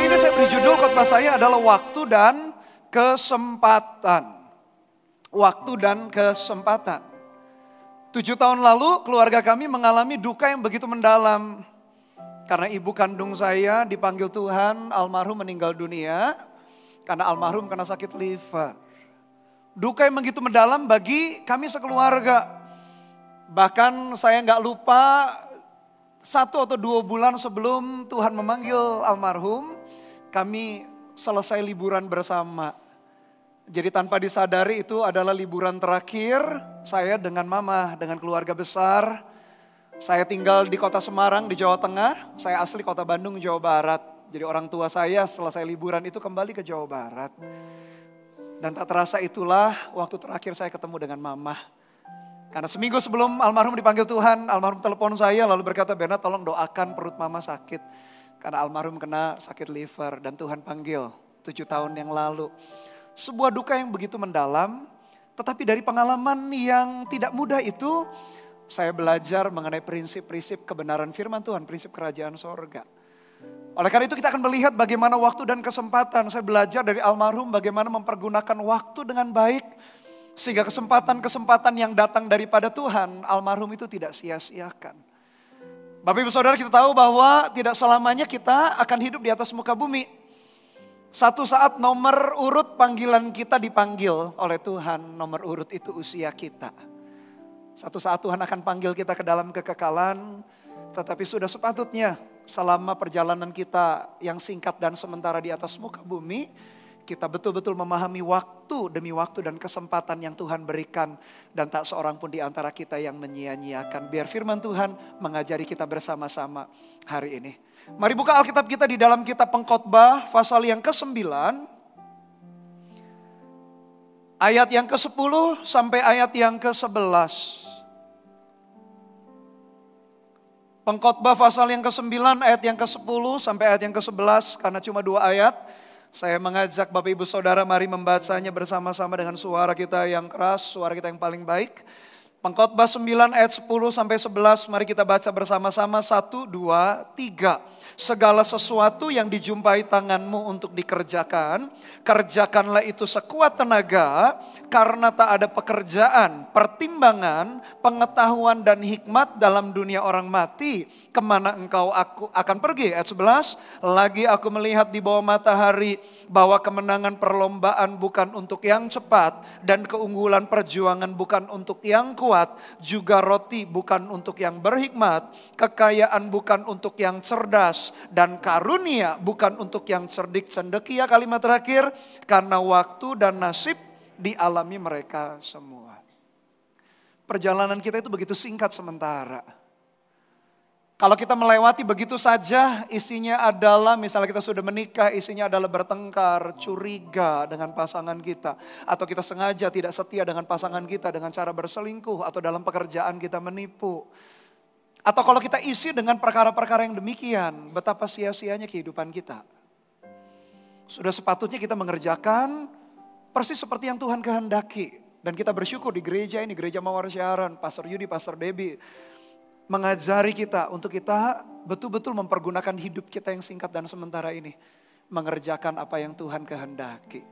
Hari ini saya beri judul khotbah saya adalah waktu dan kesempatan. Waktu dan kesempatan. 7 tahun lalu keluarga kami mengalami duka yang begitu mendalam. Karena ibu kandung saya dipanggil Tuhan, almarhum meninggal dunia. Karena almarhum kena sakit liver. Duka yang begitu mendalam bagi kami sekeluarga. Bahkan saya nggak lupa 1 atau 2 bulan sebelum Tuhan memanggil almarhum, kami selesai liburan bersama. Jadi tanpa disadari itu adalah liburan terakhir saya dengan mama, dengan keluarga besar. Saya tinggal di kota Semarang di Jawa Tengah, saya asli kota Bandung, Jawa Barat. Jadi orang tua saya selesai liburan itu kembali ke Jawa Barat. Dan tak terasa itulah waktu terakhir saya ketemu dengan mama. Karena seminggu sebelum almarhum dipanggil Tuhan, almarhum telepon saya lalu berkata, "Bernard, tolong doakan perut mama sakit." Karena almarhum kena sakit liver dan Tuhan panggil 7 tahun yang lalu. Sebuah duka yang begitu mendalam, tetapi dari pengalaman yang tidak mudah itu, saya belajar mengenai prinsip-prinsip kebenaran firman Tuhan, prinsip kerajaan sorga. Oleh karena itu kita akan melihat bagaimana waktu dan kesempatan. Saya belajar dari almarhum bagaimana mempergunakan waktu dengan baik. Sehingga kesempatan-kesempatan yang datang daripada Tuhan, almarhum itu tidak sia-siakan. Bapak Ibu Saudara, kita tahu bahwa tidak selamanya kita akan hidup di atas muka bumi. Satu saat nomor urut panggilan kita dipanggil oleh Tuhan, nomor urut itu usia kita. Satu saat Tuhan akan panggil kita ke dalam kekekalan, tetapi sudah sepatutnya selama perjalanan kita yang singkat dan sementara di atas muka bumi, kita betul-betul memahami waktu demi waktu dan kesempatan yang Tuhan berikan. Dan tak seorang pun di antara kita yang menyia-nyiakan. Biar firman Tuhan mengajari kita bersama-sama hari ini. Mari buka Alkitab kita di dalam kitab Pengkhotbah pasal yang ke-9. Ayat yang ke-10 sampai ayat yang ke-11. Pengkhotbah pasal yang ke-9 ayat yang ke-10 sampai ayat yang ke-11. Karena cuma 2 ayat. Saya mengajak Bapak Ibu Saudara mari membacanya bersama-sama dengan suara kita yang keras, suara kita yang paling baik. Pengkhotbah 9 ayat 10 sampai 11, mari kita baca bersama-sama 1, 2, 3. Segala sesuatu yang dijumpai tanganmu untuk dikerjakan, kerjakanlah itu sekuat tenaga, karena tak ada pekerjaan, pertimbangan, pengetahuan dan hikmat dalam dunia orang mati. Kemana engkau akan pergi? Ayat 11, lagi aku melihat di bawah matahari bahwa kemenangan perlombaan bukan untuk yang cepat dan keunggulan perjuangan bukan untuk yang kuat, juga roti bukan untuk yang berhikmat, kekayaan bukan untuk yang cerdas, dan karunia bukan untuk yang cerdik cendekia. Kalimat terakhir, karena waktu dan nasib dialami mereka semua. Perjalanan kita itu begitu singkat sementara. Kalau kita melewati begitu saja, isinya adalah misalnya kita sudah menikah, isinya adalah bertengkar, curiga dengan pasangan kita. Atau kita sengaja tidak setia dengan pasangan kita dengan cara berselingkuh atau dalam pekerjaan kita menipu. Atau kalau kita isi dengan perkara-perkara yang demikian, betapa sia-sianya kehidupan kita. Sudah sepatutnya kita mengerjakan persis seperti yang Tuhan kehendaki. Dan kita bersyukur di gereja ini, Gereja Mawar Siaran, Pastor Yudi, Pastor Debbie, mengajari kita untuk kita betul-betul mempergunakan hidup kita yang singkat dan sementara ini. Mengerjakan apa yang Tuhan kehendaki.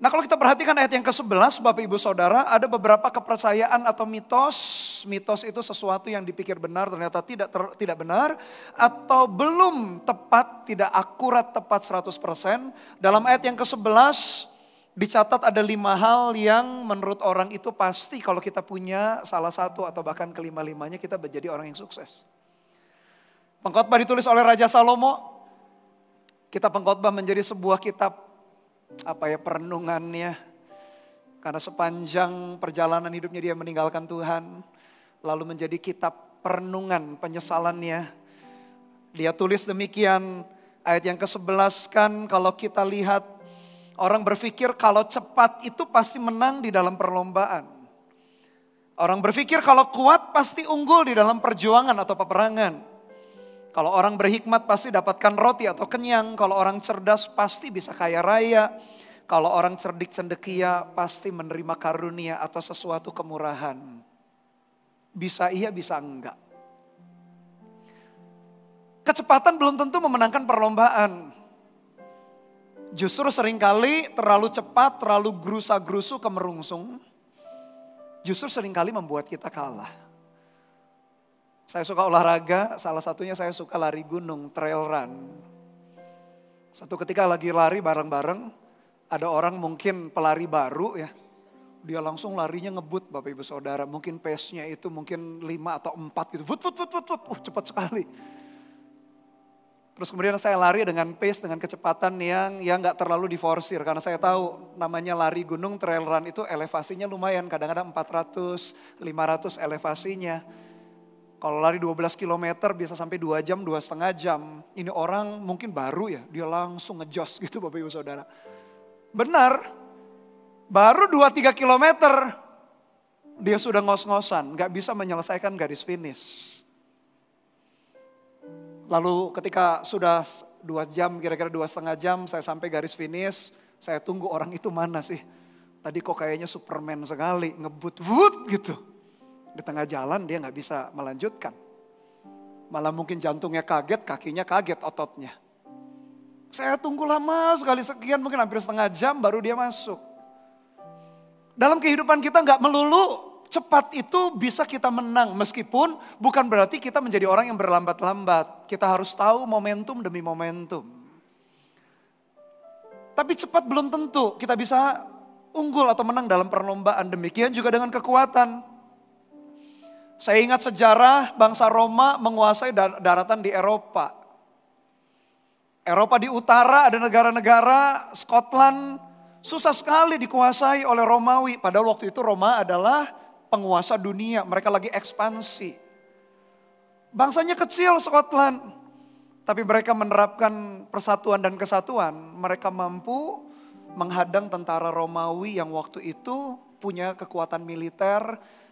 Nah kalau kita perhatikan ayat yang ke-11 Bapak Ibu Saudara, ada beberapa kepercayaan atau mitos. Mitos itu sesuatu yang dipikir benar ternyata tidak benar. Atau belum tepat, tidak akurat tepat 100%. Dalam ayat yang ke-11 dicatat ada 5 hal yang menurut orang itu pasti kalau kita punya salah satu atau bahkan kelima-limanya kita menjadi orang yang sukses. Pengkhotbah ditulis oleh Raja Salomo. Kitab Pengkhotbah menjadi sebuah kitab perenungannya. Karena sepanjang perjalanan hidupnya dia meninggalkan Tuhan. Lalu menjadi kitab perenungan penyesalannya. Dia tulis demikian ayat yang ke-11 kan kalau kita lihat. Orang berpikir kalau cepat itu pasti menang di dalam perlombaan. Orang berpikir kalau kuat pasti unggul di dalam perjuangan atau peperangan. Kalau orang berhikmat pasti dapatkan roti atau kenyang. Kalau orang cerdas pasti bisa kaya raya. Kalau orang cerdik cendekia pasti menerima karunia atau sesuatu kemurahan. Bisa iya, bisa enggak. Kecepatan belum tentu memenangkan perlombaan. Justru seringkali terlalu cepat, terlalu gerusa-gerusu kemerungsung, justru seringkali membuat kita kalah. Saya suka olahraga, salah satunya saya suka lari gunung, trail run. Satu ketika lagi lari bareng-bareng, ada orang mungkin pelari baru ya. Dia langsung larinya ngebut Bapak Ibu Saudara. Mungkin pace-nya itu mungkin 5 atau 4 gitu. Wut. Cepat sekali. Terus kemudian saya lari dengan pace, dengan kecepatan yang gak terlalu diforsir. Karena saya tahu namanya lari gunung, trail run itu elevasinya lumayan. Kadang-kadang 400, 500 elevasinya. Kalau lari 12 km bisa sampai 2 jam, 2,5 jam. Ini orang mungkin baru ya, dia langsung ngejos gitu Bapak Ibu Saudara. Benar, baru 2-3 km dia sudah ngos-ngosan, gak bisa menyelesaikan garis finish. Lalu ketika sudah 2 jam, kira-kira 2,5 jam saya sampai garis finish, saya tunggu orang itu mana sih. Tadi kok kayaknya Superman sekali, ngebut, wut gitu. Di tengah jalan dia gak bisa melanjutkan. Malah mungkin jantungnya kaget, kakinya kaget ototnya. Saya tunggu lama sekali, sekian mungkin hampir setengah jam baru dia masuk. Dalam kehidupan kita gak melulu cepat itu bisa kita menang, meskipun bukan berarti kita menjadi orang yang berlambat-lambat. Kita harus tahu momentum demi momentum. Tapi cepat belum tentu kita bisa unggul atau menang dalam perlombaan. Demikian juga dengan kekuatan. Saya ingat sejarah bangsa Roma menguasai daratan di Eropa. Eropa di utara ada negara-negara, Scotland susah sekali dikuasai oleh Romawi. Padahal waktu itu Roma adalah penguasa dunia, mereka lagi ekspansi. Bangsanya kecil Scotland, tapi mereka menerapkan persatuan dan kesatuan. Mereka mampu menghadang tentara Romawi yang waktu itu punya kekuatan militer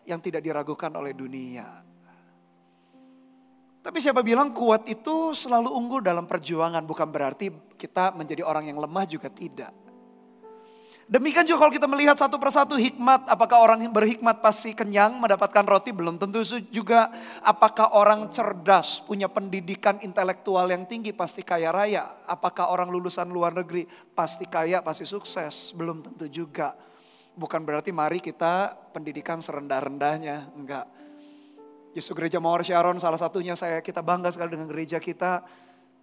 yang tidak diragukan oleh dunia. Tapi siapa bilang kuat itu selalu unggul dalam perjuangan, bukan berarti kita menjadi orang yang lemah juga tidak. Demikian juga kalau kita melihat satu persatu hikmat, apakah orang yang berhikmat pasti kenyang mendapatkan roti? Belum tentu juga. Apakah orang cerdas punya pendidikan intelektual yang tinggi pasti kaya raya? Apakah orang lulusan luar negeri pasti kaya, pasti sukses? Belum tentu juga. Bukan berarti mari kita pendidikan serendah-rendahnya, enggak. Justru gereja Mawar Sharon salah satunya kita bangga sekali dengan gereja kita.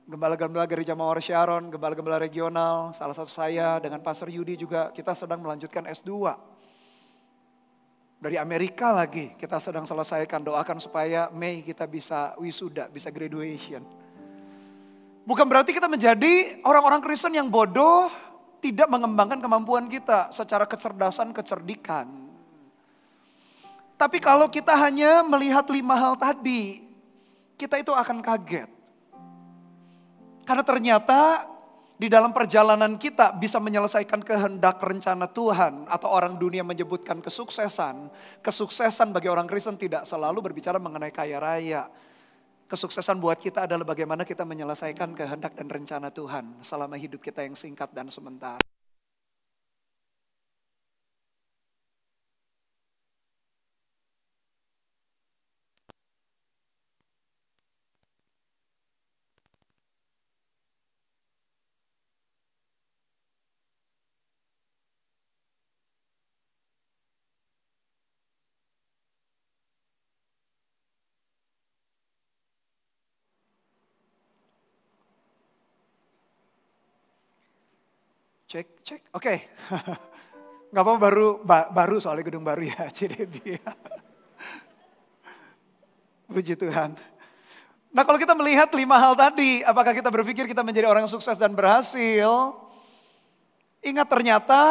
Gembala-gembala gereja Mawar Sharon, gembala-gembala regional, salah satu saya dengan Pastor Yudi juga kita sedang melanjutkan S2. Dari Amerika lagi kita sedang selesaikan, doakan supaya Mei kita bisa wisuda, bisa graduation. Bukan berarti kita menjadi orang-orang Kristen yang bodoh, tidak mengembangkan kemampuan kita secara kecerdasan, kecerdikan. Tapi kalau kita hanya melihat 5 hal tadi, kita itu akan kaget. Karena ternyata di dalam perjalanan kita bisa menyelesaikan kehendak rencana Tuhan. Atau orang dunia menyebutkan kesuksesan. Kesuksesan bagi orang Kristen tidak selalu berbicara mengenai kaya raya. Kesuksesan buat kita adalah bagaimana kita menyelesaikan kehendak dan rencana Tuhan selama hidup kita yang singkat dan sementara. Cek. Oke. Gak apa-apa baru soalnya gedung baru ya CDB. Puji Tuhan. Nah kalau kita melihat 5 hal tadi, apakah kita berpikir kita menjadi orang yang sukses dan berhasil? Ingat ternyata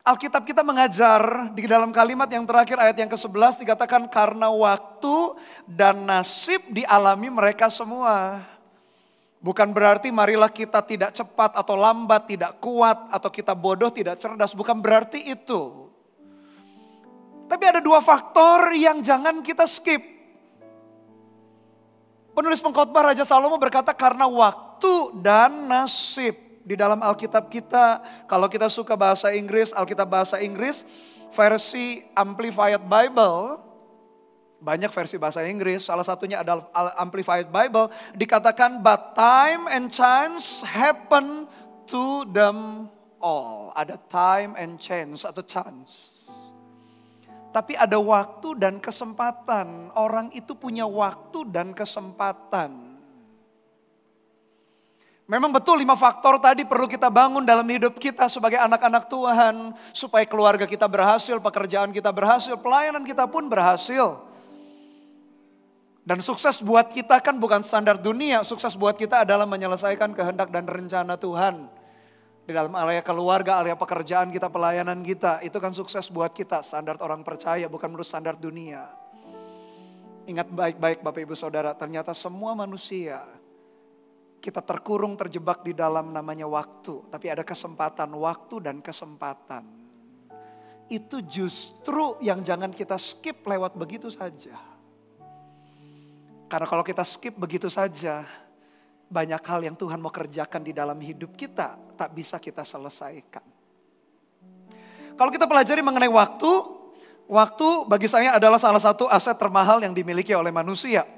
Alkitab kita mengajar di dalam kalimat yang terakhir ayat yang ke-11 dikatakan karena waktu dan nasib dialami mereka semua. Bukan berarti marilah kita tidak cepat atau lambat, tidak kuat atau kita bodoh, tidak cerdas. Bukan berarti itu. Tapi ada 2 faktor yang jangan kita skip. Penulis pengkhotbah Raja Salomo berkata karena waktu dan nasib. Di dalam Alkitab kita, kalau kita suka bahasa Inggris, Alkitab bahasa Inggris, versi Amplified Bible, Banyak versi bahasa Inggris, salah satunya adalah Amplified Bible. Dikatakan, but time and chance happen to them all. Ada time and chance atau chance. Tapi ada waktu dan kesempatan. Orang itu punya waktu dan kesempatan. Memang betul 5 faktor tadi perlu kita bangun dalam hidup kita sebagai anak-anak Tuhan. Supaya keluarga kita berhasil, pekerjaan kita berhasil, pelayanan kita pun berhasil. Dan sukses buat kita kan bukan standar dunia. Sukses buat kita adalah menyelesaikan kehendak dan rencana Tuhan. Di dalam area keluarga, area pekerjaan kita, pelayanan kita. Itu kan sukses buat kita. Standar orang percaya bukan menurut standar dunia. Ingat baik-baik Bapak Ibu Saudara. Ternyata semua manusia kita terkurung, terjebak di dalam namanya waktu. Tapi ada kesempatan, waktu dan kesempatan. Itu justru yang jangan kita skip lewat begitu saja. Karena kalau kita skip begitu saja, banyak hal yang Tuhan mau kerjakan di dalam hidup kita, tak bisa kita selesaikan. Kalau kita pelajari mengenai waktu, waktu bagi saya adalah salah satu aset termahal yang dimiliki oleh manusia.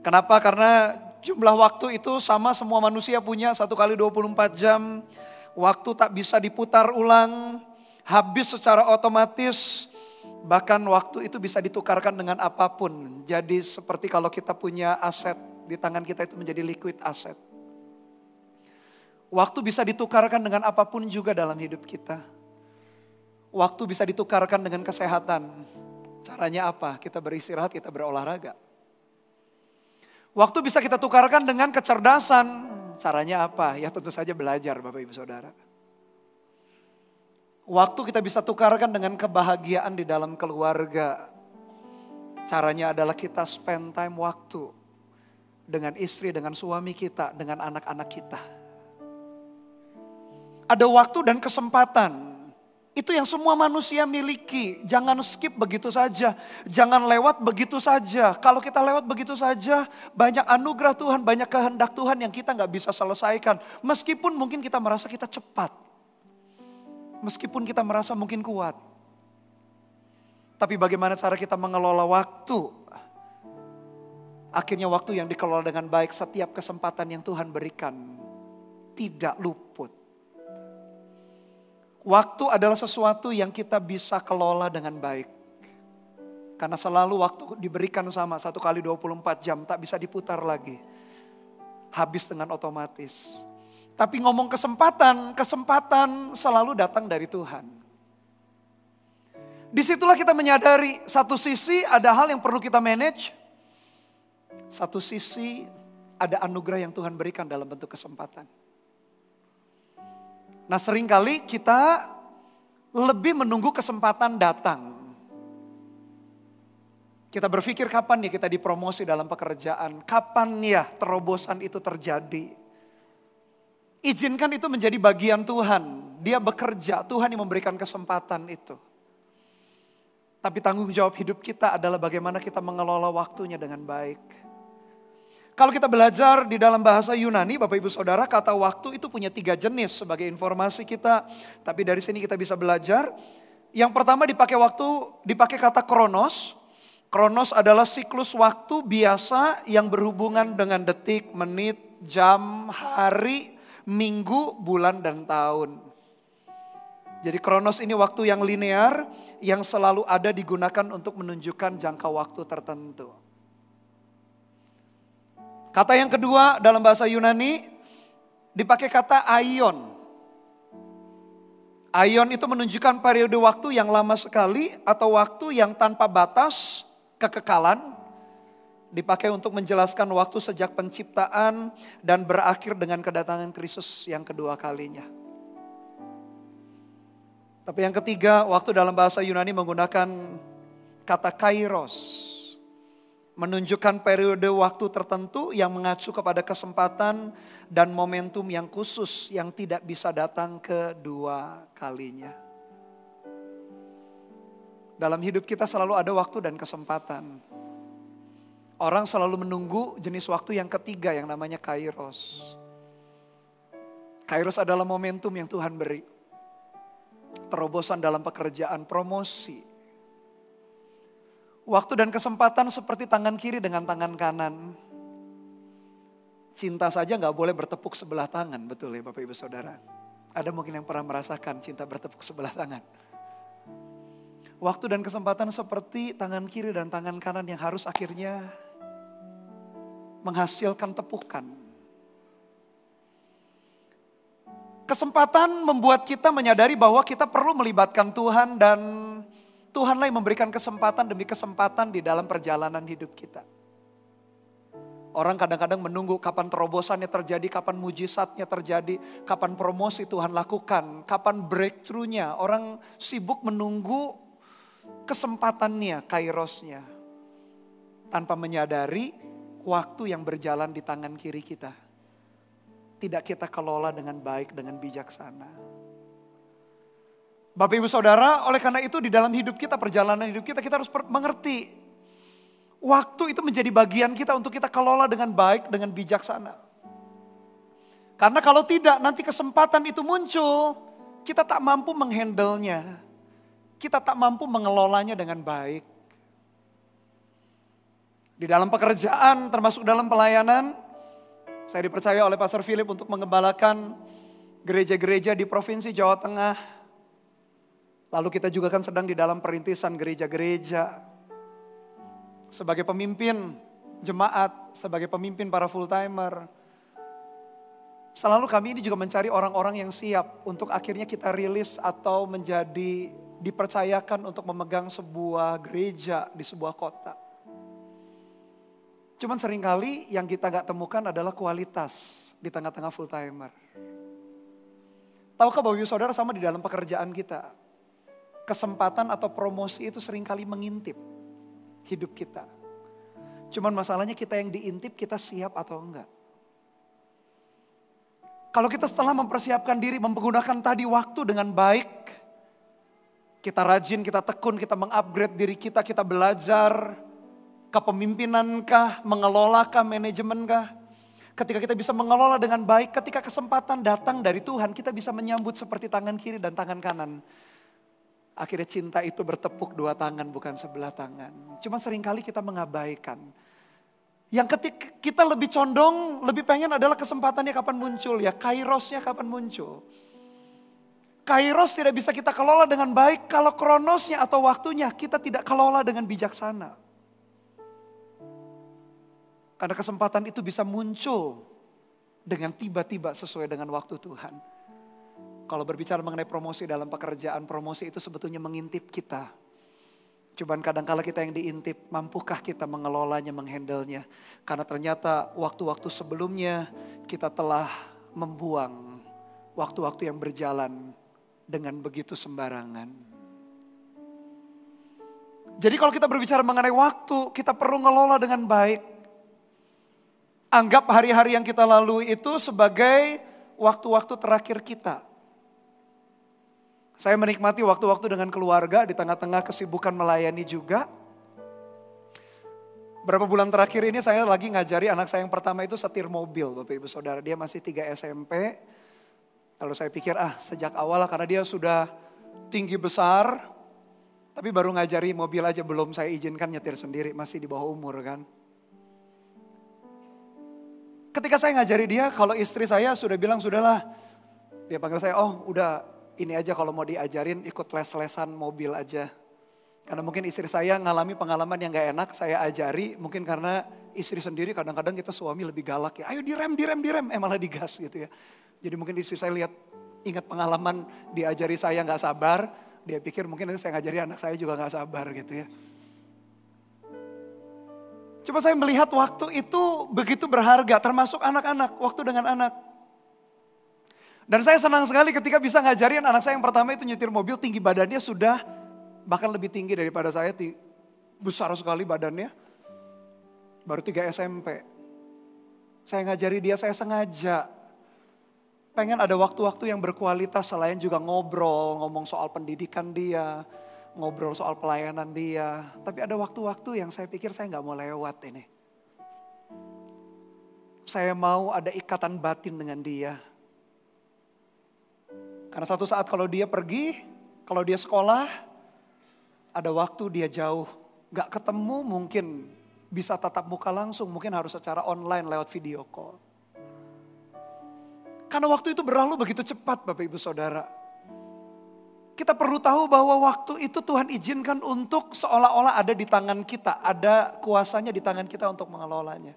Kenapa? Karena jumlah waktu itu sama semua manusia punya 1 kali 24 jam. Waktu tak bisa diputar ulang, habis secara otomatis. Bahkan waktu itu bisa ditukarkan dengan apapun. Jadi seperti kalau kita punya aset di tangan kita itu menjadi liquid aset. Waktu bisa ditukarkan dengan apapun juga dalam hidup kita. Waktu bisa ditukarkan dengan kesehatan. Caranya apa? Kita beristirahat, kita berolahraga. Waktu bisa kita tukarkan dengan kecerdasan. Caranya apa? Ya tentu saja belajar Bapak Ibu Saudara. Waktu kita bisa tukarkan dengan kebahagiaan di dalam keluarga. Caranya adalah kita spend time waktu dengan istri, dengan suami kita, dengan anak-anak kita. Ada waktu dan kesempatan. Itu yang semua manusia miliki. Jangan skip begitu saja. Jangan lewat begitu saja. Kalau kita lewat begitu saja, banyak anugerah Tuhan, banyak kehendak Tuhan yang kita gak bisa selesaikan. Meskipun mungkin kita merasa kita cepat. Meskipun kita merasa mungkin kuat. Tapi bagaimana cara kita mengelola waktu? Akhirnya waktu yang dikelola dengan baik, setiap kesempatan yang Tuhan berikan tidak luput. Waktu adalah sesuatu yang kita bisa kelola dengan baik. Karena selalu waktu diberikan sama 1 kali 24 jam, tak bisa diputar lagi. Habis dengan otomatis. Tapi ngomong kesempatan, kesempatan selalu datang dari Tuhan. Disitulah kita menyadari satu sisi ada hal yang perlu kita manage. Satu sisi ada anugerah yang Tuhan berikan dalam bentuk kesempatan. Nah seringkali kita lebih menunggu kesempatan datang. Kita berpikir kapan ya kita dipromosi dalam pekerjaan. Kapan ya terobosan itu terjadi. Izinkan itu menjadi bagian Tuhan. Dia bekerja, Tuhan yang memberikan kesempatan itu. Tapi tanggung jawab hidup kita adalah bagaimana kita mengelola waktunya dengan baik. Kalau kita belajar di dalam bahasa Yunani, Bapak Ibu Saudara, kata waktu itu punya 3 jenis sebagai informasi kita. Tapi dari sini kita bisa belajar. Yang pertama dipakai kata kronos. Kronos adalah siklus waktu biasa yang berhubungan dengan detik, menit, jam, hari, minggu, bulan, dan tahun. Jadi kronos ini waktu yang linear yang selalu ada digunakan untuk menunjukkan jangka waktu tertentu. Kata yang kedua dalam bahasa Yunani dipakai kata aion. Aion itu menunjukkan periode waktu yang lama sekali atau waktu yang tanpa batas, kekekalan. Dipakai untuk menjelaskan waktu sejak penciptaan dan berakhir dengan kedatangan Kristus yang kedua kalinya. Tapi yang ketiga, waktu dalam bahasa Yunani menggunakan kata kairos. Menunjukkan periode waktu tertentu yang mengacu kepada kesempatan dan momentum yang khusus yang tidak bisa datang kedua kalinya. Dalam hidup kita selalu ada waktu dan kesempatan. Orang selalu menunggu jenis waktu yang ketiga yang namanya kairos. Kairos adalah momentum yang Tuhan beri. Terobosan dalam pekerjaan, promosi. Waktu dan kesempatan seperti tangan kiri dengan tangan kanan. Cinta saja gak boleh bertepuk sebelah tangan, betul ya Bapak Ibu Saudara. Ada mungkin yang pernah merasakan cinta bertepuk sebelah tangan. Waktu dan kesempatan seperti tangan kiri dan tangan kanan yang harus akhirnya menghasilkan tepukan. Kesempatan membuat kita menyadari bahwa kita perlu melibatkan Tuhan dan Tuhanlah yang memberikan kesempatan demi kesempatan di dalam perjalanan hidup kita. Orang kadang-kadang menunggu kapan terobosannya terjadi, kapan mujizatnya terjadi, kapan promosi Tuhan lakukan, kapan breakthrough-nya. Orang sibuk menunggu kesempatannya, kairosnya. Tanpa menyadari waktu yang berjalan di tangan kiri kita. Tidak kita kelola dengan baik, dengan bijaksana. Bapak Ibu Saudara, oleh karena itu di dalam hidup kita, perjalanan hidup kita, kita harus mengerti. Waktu itu menjadi bagian kita untuk kita kelola dengan baik, dengan bijaksana. Karena kalau tidak, nanti kesempatan itu muncul, kita tak mampu menghandle-nya. Kita tak mampu mengelolanya dengan baik. Di dalam pekerjaan, termasuk dalam pelayanan, saya dipercaya oleh Pastor Philip untuk mengembalakan gereja-gereja di Provinsi Jawa Tengah. Lalu kita juga kan sedang di dalam perintisan gereja-gereja. Sebagai pemimpin jemaat, sebagai pemimpin para full timer. Selalu kami ini juga mencari orang-orang yang siap untuk akhirnya kita rilis atau menjadi dipercayakan untuk memegang sebuah gereja di sebuah kota. Cuman seringkali yang kita gak temukan adalah kualitas di tengah-tengah full timer. Tahukah Bapak Ibu Saudara sama di dalam pekerjaan kita? Kesempatan atau promosi itu seringkali mengintip hidup kita. Cuman masalahnya kita yang diintip, kita siap atau enggak. Kalau kita setelah mempersiapkan diri, menggunakan tadi waktu dengan baik, kita rajin, kita tekun, kita mengupgrade diri kita belajar, kepemimpinankah, mengelolakah, manajemenkah. Ketika kita bisa mengelola dengan baik, ketika kesempatan datang dari Tuhan, kita bisa menyambut seperti tangan kiri dan tangan kanan. Akhirnya cinta itu bertepuk dua tangan bukan sebelah tangan. Cuma seringkali kita mengabaikan. Yang ketika kita lebih condong, lebih pengen adalah kesempatannya kapan muncul ya. Kairosnya kapan muncul. Kairos tidak bisa kita kelola dengan baik kalau kronosnya atau waktunya kita tidak kelola dengan bijaksana. Karena kesempatan itu bisa muncul dengan tiba-tiba sesuai dengan waktu Tuhan. Kalau berbicara mengenai promosi dalam pekerjaan, promosi itu sebetulnya mengintip kita. Cuman kadang-kala kita yang diintip, mampukah kita mengelolanya, menghandlenya. Karena ternyata waktu-waktu sebelumnya kita telah membuang waktu-waktu yang berjalan dengan begitu sembarangan. Jadi kalau kita berbicara mengenai waktu, kita perlu ngelola dengan baik. Anggap hari-hari yang kita lalui itu sebagai waktu-waktu terakhir kita. Saya menikmati waktu-waktu dengan keluarga di tengah-tengah kesibukan melayani juga. Berapa bulan terakhir ini saya lagi ngajari anak saya yang pertama itu setir mobil Bapak Ibu Saudara. Dia masih 3 SMP. Lalu saya pikir sejak awal karena dia sudah tinggi besar. Tapi baru ngajari mobil aja belum saya izinkan nyetir sendiri. Masih di bawah umur kan. Ketika saya ngajari dia kalau istri saya sudah bilang sudahlah. Dia panggil saya udah. Ini aja kalau mau diajarin ikut les-lesan mobil aja. Karena mungkin istri saya ngalami pengalaman yang gak enak, saya ajari. Mungkin karena istri sendiri kadang-kadang kita suami lebih galak ya. Ayo direm, malah digas gitu ya. Jadi mungkin istri saya ingat pengalaman diajari saya gak sabar. Dia pikir mungkin nanti saya ngajari anak saya juga gak sabar gitu ya. Coba saya melihat waktu itu begitu berharga, termasuk anak-anak, waktu dengan anak. Dan saya senang sekali ketika bisa ngajarin anak saya yang pertama itu nyetir mobil, tinggi badannya sudah bahkan lebih tinggi daripada saya, besar sekali badannya. Baru 3 SMP. Saya ngajari dia, saya sengaja. Pengen ada waktu-waktu yang berkualitas selain juga ngobrol, ngomong soal pendidikan dia, ngobrol soal pelayanan dia. Tapi ada waktu-waktu yang saya pikir saya gak mau lewat ini. Saya mau ada ikatan batin dengan dia. Karena satu saat kalau dia pergi, kalau dia sekolah, ada waktu dia jauh Gak ketemu mungkin bisa tatap muka langsung, mungkin harus secara online lewat video call. Karena waktu itu berlalu begitu cepat Bapak Ibu Saudara. Kita perlu tahu bahwa waktu itu Tuhan izinkan untuk seolah-olah ada di tangan kita. Ada kuasanya di tangan kita untuk mengelolanya.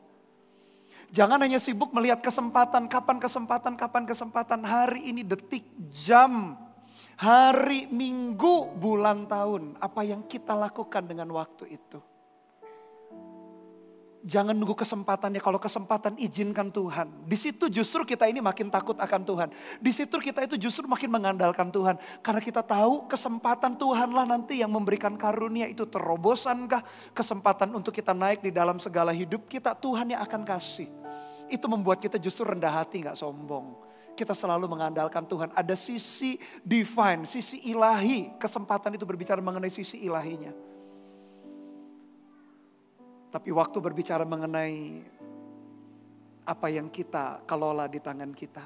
Jangan hanya sibuk melihat kesempatan, kapan kesempatan, hari ini, detik, jam, hari, minggu, bulan, tahun. Apa yang kita lakukan dengan waktu itu. Jangan nunggu kesempatannya, kalau kesempatan izinkan Tuhan. Di situ justru kita ini makin takut akan Tuhan. Di situ kita itu justru makin mengandalkan Tuhan. Karena kita tahu kesempatan Tuhanlah nanti yang memberikan karunia itu, terobosankah, kesempatan untuk kita naik di dalam segala hidup kita, Tuhan yang akan kasih. Itu membuat kita justru rendah hati, gak sombong. Kita selalu mengandalkan Tuhan. Ada sisi divine, sisi ilahi. Kesempatan itu berbicara mengenai sisi ilahinya. Tapi waktu berbicara mengenai apa yang kita kelola di tangan kita.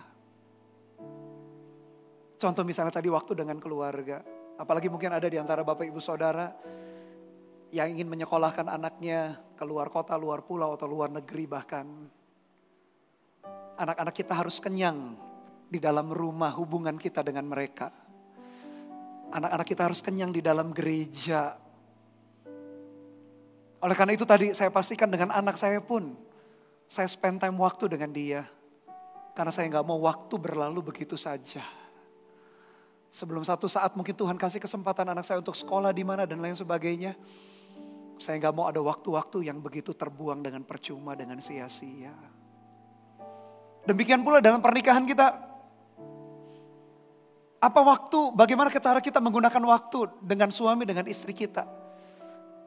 Contoh misalnya tadi waktu dengan keluarga. Apalagi mungkin ada di antara Bapak Ibu Saudara yang ingin menyekolahkan anaknya ke luar kota, luar pulau atau luar negeri bahkan. Anak-anak kita harus kenyang di dalam rumah hubungan kita dengan mereka. Anak-anak kita harus kenyang di dalam gereja. Oleh karena itu tadi saya pastikan dengan anak saya pun, saya spend time waktu dengan dia. Karena saya gak mau waktu berlalu begitu saja. Sebelum satu saat mungkin Tuhan kasih kesempatan anak saya untuk sekolah di mana dan lain sebagainya. Saya gak mau ada waktu-waktu yang begitu terbuang dengan percuma, dengan sia-sia. Demikian pula dalam pernikahan kita. Apa waktu, bagaimana cara kita menggunakan waktu dengan suami, dengan istri kita.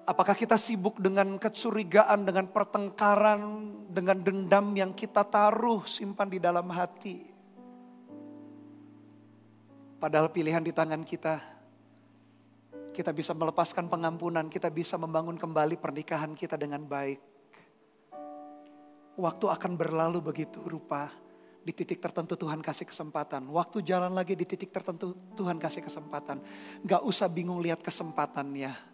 Apakah kita sibuk dengan kecurigaan, dengan pertengkaran, dengan dendam yang kita taruh, simpan di dalam hati. Padahal pilihan di tangan kita. Kita bisa melepaskan pengampunan, kita bisa membangun kembali pernikahan kita dengan baik. Waktu akan berlalu begitu rupa. Di titik tertentu Tuhan kasih kesempatan. Waktu jalan lagi di titik tertentu Tuhan kasih kesempatan. Gak usah bingung lihat kesempatannya.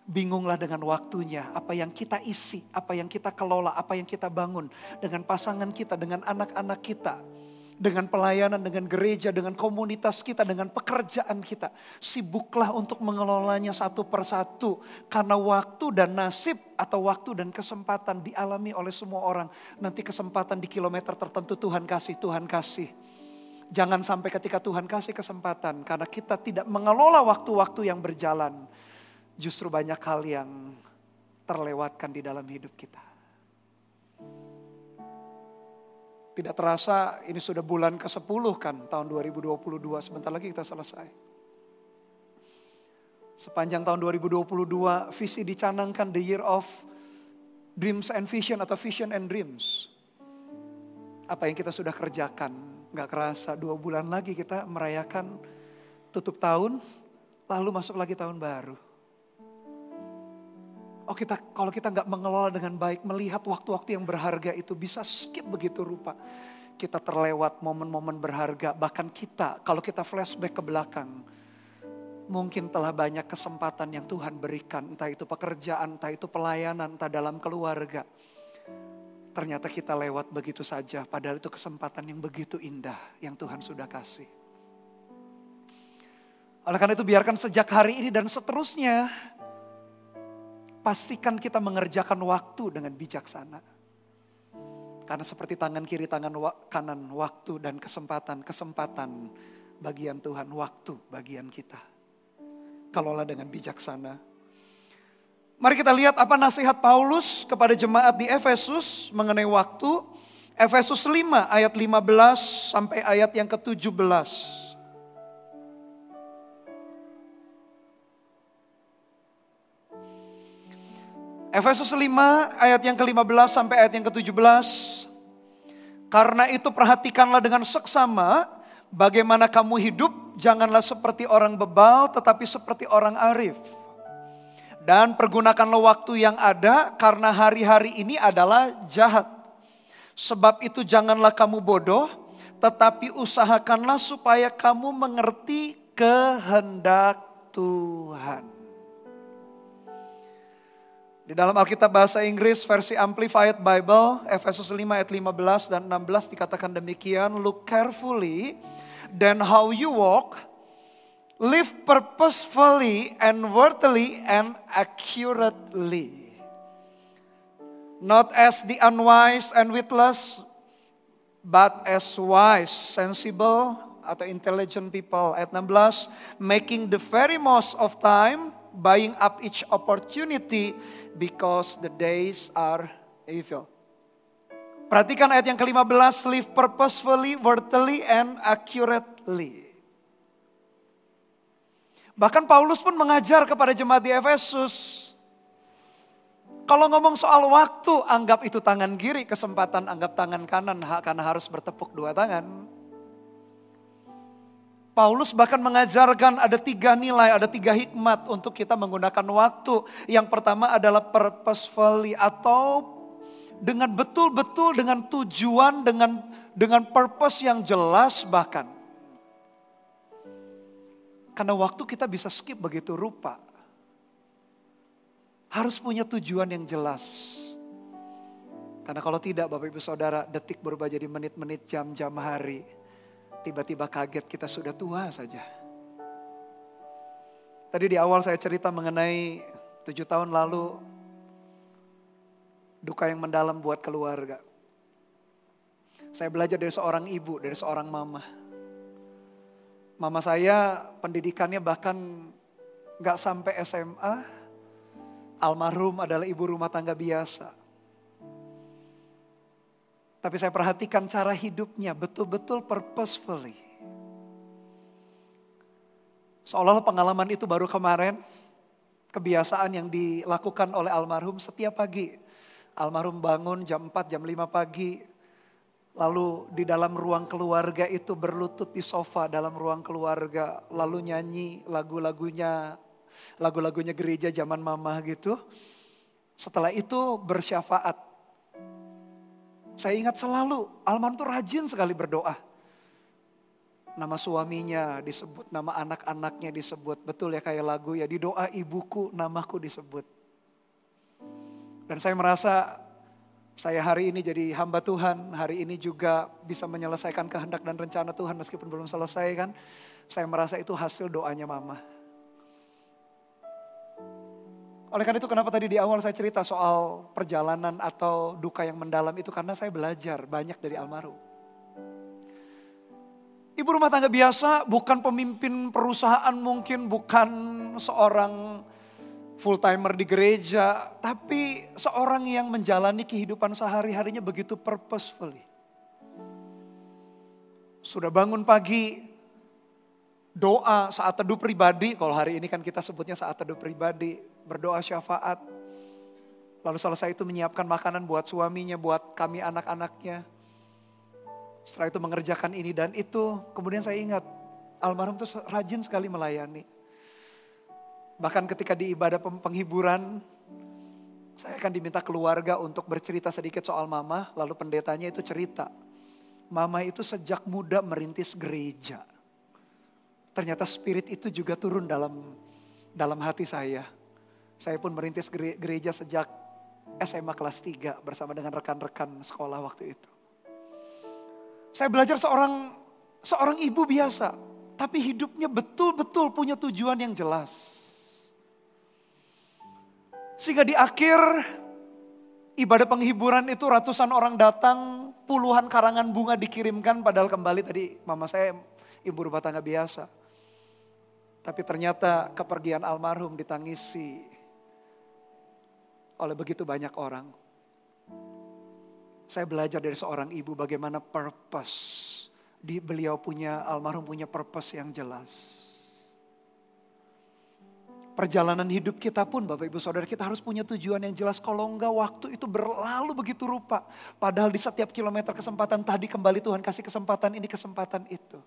Bingunglah dengan waktunya, apa yang kita isi, apa yang kita kelola, apa yang kita bangun. Dengan pasangan kita, dengan anak-anak kita. Dengan pelayanan, dengan gereja, dengan komunitas kita, dengan pekerjaan kita. Sibuklah untuk mengelolanya satu persatu. Karena waktu dan nasib atau waktu dan kesempatan dialami oleh semua orang. Nanti kesempatan di kilometer tertentu Tuhan kasih. Jangan sampai ketika Tuhan kasih kesempatan. Karena kita tidak mengelola waktu-waktu yang berjalan. Justru banyak hal yang terlewatkan di dalam hidup kita. Tidak terasa ini sudah bulan ke-10 kan tahun 2022. Sebentar lagi kita selesai. Sepanjang tahun 2022 visi dicanangkan the year of dreams and vision atau vision and dreams. Apa yang kita sudah kerjakan. Gak kerasa 2 bulan lagi kita merayakan tutup tahun. Lalu masuk lagi tahun baru. Kalau kita nggak mengelola dengan baik, melihat waktu-waktu yang berharga itu bisa skip begitu rupa. Kita terlewat momen-momen berharga, bahkan kalau kita flashback ke belakang, mungkin telah banyak kesempatan yang Tuhan berikan, entah itu pekerjaan, entah itu pelayanan, entah dalam keluarga. Ternyata kita lewat begitu saja, padahal itu kesempatan yang begitu indah yang Tuhan sudah kasih. Oleh karena itu biarkan sejak hari ini dan seterusnya, pastikan kita mengerjakan waktu dengan bijaksana. Karena seperti tangan kiri, tangan kanan, waktu dan kesempatan bagian Tuhan, waktu bagian kita. Kelola dengan bijaksana. Mari kita lihat apa nasihat Paulus kepada jemaat di Efesus mengenai waktu. Efesus 5 ayat 15 sampai ayat yang ke-17. Efesus 5 ayat yang ke-15 sampai ayat yang ke-17. Karena itu perhatikanlah dengan seksama bagaimana kamu hidup. Janganlah seperti orang bebal tetapi seperti orang arif. Dan pergunakanlah waktu yang ada karena hari-hari ini adalah jahat. Sebab itu janganlah kamu bodoh tetapi usahakanlah supaya kamu mengerti kehendak Tuhan. Di dalam Alkitab bahasa Inggris versi Amplified Bible, Efesus 5 ayat 15 dan 16 dikatakan demikian, look carefully then how you walk, live purposefully and worthily and accurately. Not as the unwise and witless, but as wise, sensible atau intelligent people. Ayat 16, making the very most of time, buying up each opportunity because the days are evil. Perhatikan ayat yang ke-15, live purposefully, worthily, and accurately. Bahkan Paulus pun mengajar kepada jemaat di Efesus. Kalau ngomong soal waktu, anggap itu tangan kiri, kesempatan anggap tangan kanan, karena harus bertepuk dua tangan. Paulus bahkan mengajarkan ada 3 nilai, ada 3 hikmat untuk kita menggunakan waktu. Yang pertama adalah purposefully atau dengan betul-betul, dengan tujuan, dengan purpose yang jelas bahkan. Karena waktu kita bisa skip begitu rupa. Harus punya tujuan yang jelas. Karena kalau tidak Bapak Ibu Saudara, detik berubah jadi menit-menit, jam-jam, hari. Tiba-tiba kaget kita sudah tua saja. Tadi di awal saya cerita mengenai 7 tahun lalu duka yang mendalam buat keluarga. Saya belajar dari seorang ibu, dari seorang mama. Mama saya pendidikannya bahkan gak sampai SMA. Almarhum adalah ibu rumah tangga biasa. Tapi saya perhatikan cara hidupnya betul-betul purposefully. Seolah-olah pengalaman itu baru kemarin. Kebiasaan yang dilakukan oleh almarhum setiap pagi. Almarhum bangun jam 4, jam 5 pagi. Lalu di dalam ruang keluarga itu berlutut di sofa dalam ruang keluarga. Lalu nyanyi lagu-lagunya gereja zaman mama gitu. Setelah itu bersyafaat. Saya ingat selalu almarhum tuh rajin sekali berdoa. Nama suaminya disebut, nama anak-anaknya disebut. Betul ya kayak lagu ya, di doa ibuku namaku disebut. Dan saya merasa saya hari ini jadi hamba Tuhan. Hari ini juga bisa menyelesaikan kehendak dan rencana Tuhan meskipun belum selesai kan. Saya merasa itu hasil doanya mama. Oleh karena itu kenapa tadi di awal saya cerita soal perjalanan atau duka yang mendalam itu. Karena saya belajar banyak dari almarhum. Ibu rumah tangga biasa, bukan pemimpin perusahaan mungkin, bukan seorang full timer di gereja. Tapi seorang yang menjalani kehidupan sehari-harinya begitu purposefully. Sudah bangun pagi, doa saat teduh pribadi. Kalau hari ini kan kita sebutnya saat teduh pribadi. Berdoa syafaat. Lalu selesai itu menyiapkan makanan buat suaminya, buat kami anak-anaknya. Setelah itu mengerjakan ini dan itu. Kemudian saya ingat almarhum itu rajin sekali melayani. Bahkan ketika di ibadah penghiburan, saya akan diminta keluarga untuk bercerita sedikit soal mama. Lalu pendetanya itu cerita. Mama itu sejak muda merintis gereja. Ternyata spirit itu juga turun dalam hati saya. Saya pun merintis gereja sejak SMA kelas 3 bersama dengan rekan-rekan sekolah waktu itu. Saya belajar seorang ibu biasa, tapi hidupnya betul-betul punya tujuan yang jelas. Sehingga di akhir ibadah penghiburan itu ratusan orang datang, puluhan karangan bunga dikirimkan, padahal kembali tadi mama saya ibu rumah tangga biasa. Tapi ternyata kepergian almarhum ditangisi oleh begitu banyak orang. Saya belajar dari seorang ibu bagaimana purpose. Almarhum punya purpose yang jelas. Perjalanan hidup kita pun Bapak Ibu Saudara kita harus punya tujuan yang jelas. Kalau enggak waktu itu berlalu begitu rupa. Padahal di setiap kilometer kesempatan tadi kembali Tuhan kasih kesempatan ini kesempatan itu.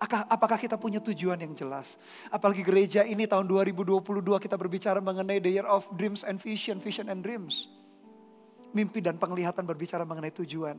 Apakah kita punya tujuan yang jelas? Apalagi gereja ini tahun 2022 kita berbicara mengenai the year of dreams and vision and dreams. Mimpi dan penglihatan berbicara mengenai tujuan.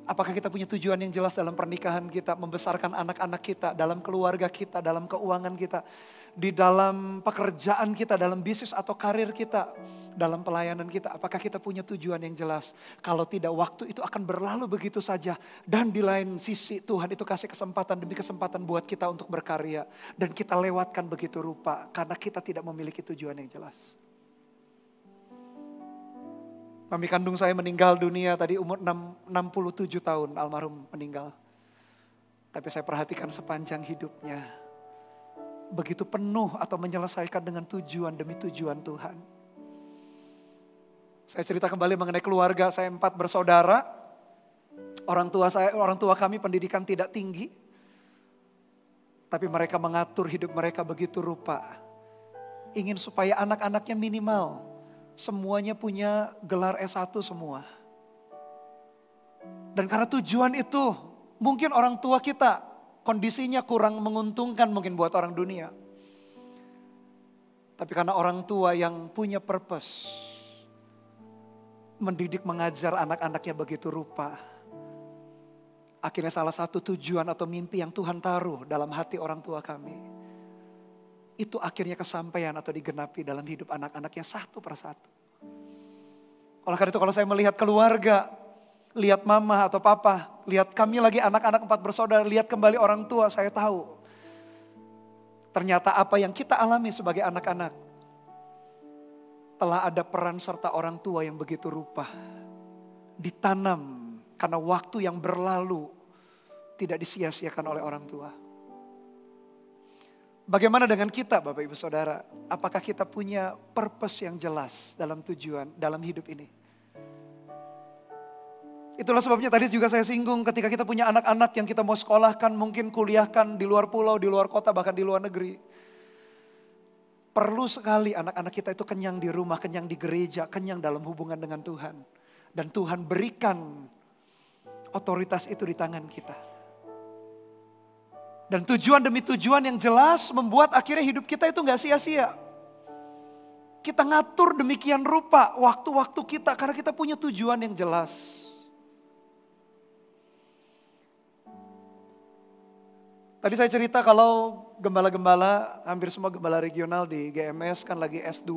Apakah kita punya tujuan yang jelas dalam pernikahan kita, membesarkan anak-anak kita, dalam keluarga kita, dalam keuangan kita, di dalam pekerjaan kita, dalam bisnis atau karir kita, dalam pelayanan kita. Apakah kita punya tujuan yang jelas? Kalau tidak, waktu itu akan berlalu begitu saja. Dan di lain sisi Tuhan itu kasih kesempatan demi kesempatan buat kita untuk berkarya. Dan kita lewatkan begitu rupa karena kita tidak memiliki tujuan yang jelas. Mami kandung saya meninggal dunia tadi umur 67 tahun, almarhum meninggal. Tapi saya perhatikan sepanjang hidupnya. Begitu penuh atau menyelesaikan dengan tujuan demi tujuan Tuhan. Saya cerita kembali mengenai keluarga, saya 4 bersaudara. Orang tua kami pendidikan tidak tinggi. Tapi mereka mengatur hidup mereka begitu rupa. Ingin supaya anak-anaknya minimal semuanya punya gelar S1 semua. Dan karena tujuan itu, mungkin orang tua kita kondisinya kurang menguntungkan mungkin buat orang dunia. Tapi karena orang tua yang punya purpose, mendidik mengajar anak-anaknya begitu rupa. Akhirnya salah satu tujuan atau mimpi yang Tuhan taruh dalam hati orang tua kami, itu akhirnya kesampaian atau digenapi dalam hidup anak-anaknya satu persatu. Oleh karena itu kalau saya melihat keluarga, lihat mama atau papa, lihat kami lagi anak-anak 4 bersaudara, lihat kembali orang tua, saya tahu. Ternyata apa yang kita alami sebagai anak-anak, telah ada peran serta orang tua yang begitu rupa. Ditanam karena waktu yang berlalu tidak disia-siakan oleh orang tua. Bagaimana dengan kita Bapak Ibu Saudara? Apakah kita punya purpose yang jelas dalam tujuan, dalam hidup ini? Itulah sebabnya tadi juga saya singgung ketika kita punya anak-anak yang kita mau sekolahkan, mungkin kuliahkan di luar pulau, di luar kota, bahkan di luar negeri. Perlu sekali anak-anak kita itu kenyang di rumah, kenyang di gereja, kenyang dalam hubungan dengan Tuhan. Dan Tuhan berikan otoritas itu di tangan kita. Dan tujuan demi tujuan yang jelas membuat akhirnya hidup kita itu gak sia-sia. Kita ngatur demikian rupa waktu-waktu kita karena kita punya tujuan yang jelas. Tadi saya cerita kalau gembala-gembala, hampir semua gembala regional di GMS kan lagi S2.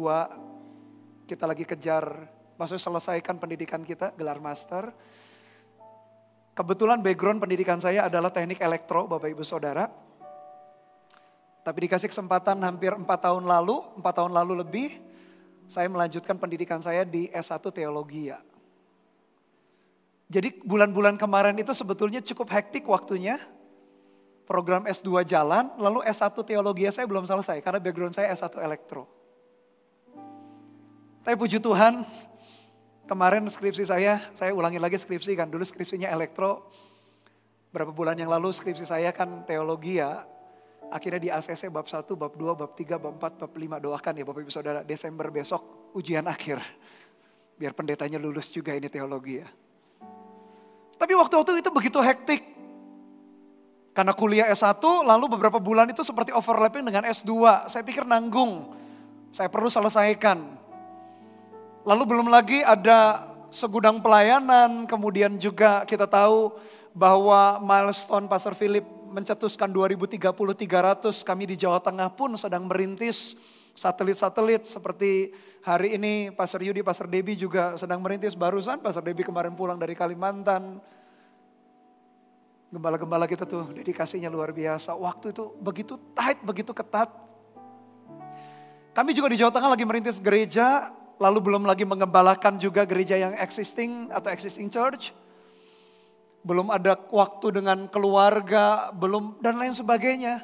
Kita lagi kejar, maksudnya selesaikan pendidikan kita, gelar master. Kebetulan background pendidikan saya adalah teknik elektro, Bapak Ibu Saudara. Tapi dikasih kesempatan hampir 4 tahun lalu lebih, saya melanjutkan pendidikan saya di S1 Teologi ya. Jadi bulan-bulan kemarin itu sebetulnya cukup hektik waktunya. Program S2 jalan, lalu S1 Teologi saya belum selesai karena background saya S1 Elektro. Tapi puji Tuhan, kemarin skripsi saya ulangi lagi skripsi kan. Dulu skripsinya elektro. Berapa bulan yang lalu skripsi saya kan teologi ya. Akhirnya di ACC bab 1, bab 2, bab 3, bab 4, bab 5. Doakan ya Bapak Ibu Saudara. Desember besok ujian akhir. Biar pendetanya lulus juga ini teologi ya. Tapi waktu-waktu itu begitu hektik. Karena kuliah S1 lalu beberapa bulan itu seperti overlapping dengan S2. Saya pikir nanggung. Saya perlu selesaikan. Lalu belum lagi ada segudang pelayanan, kemudian juga kita tahu bahwa milestone Pastor Philip mencetuskan 2030-300, kami di Jawa Tengah pun sedang merintis satelit-satelit seperti hari ini Pastor Yudi, Pastor Debbie juga sedang merintis, barusan Pastor Debbie kemarin pulang dari Kalimantan. Gembala-gembala kita tuh dedikasinya luar biasa, waktu itu begitu tight, begitu ketat. Kami juga di Jawa Tengah lagi merintis gereja, lalu belum lagi mengembalakan juga gereja yang existing atau existing church. Belum ada waktu dengan keluarga, belum dan lain sebagainya.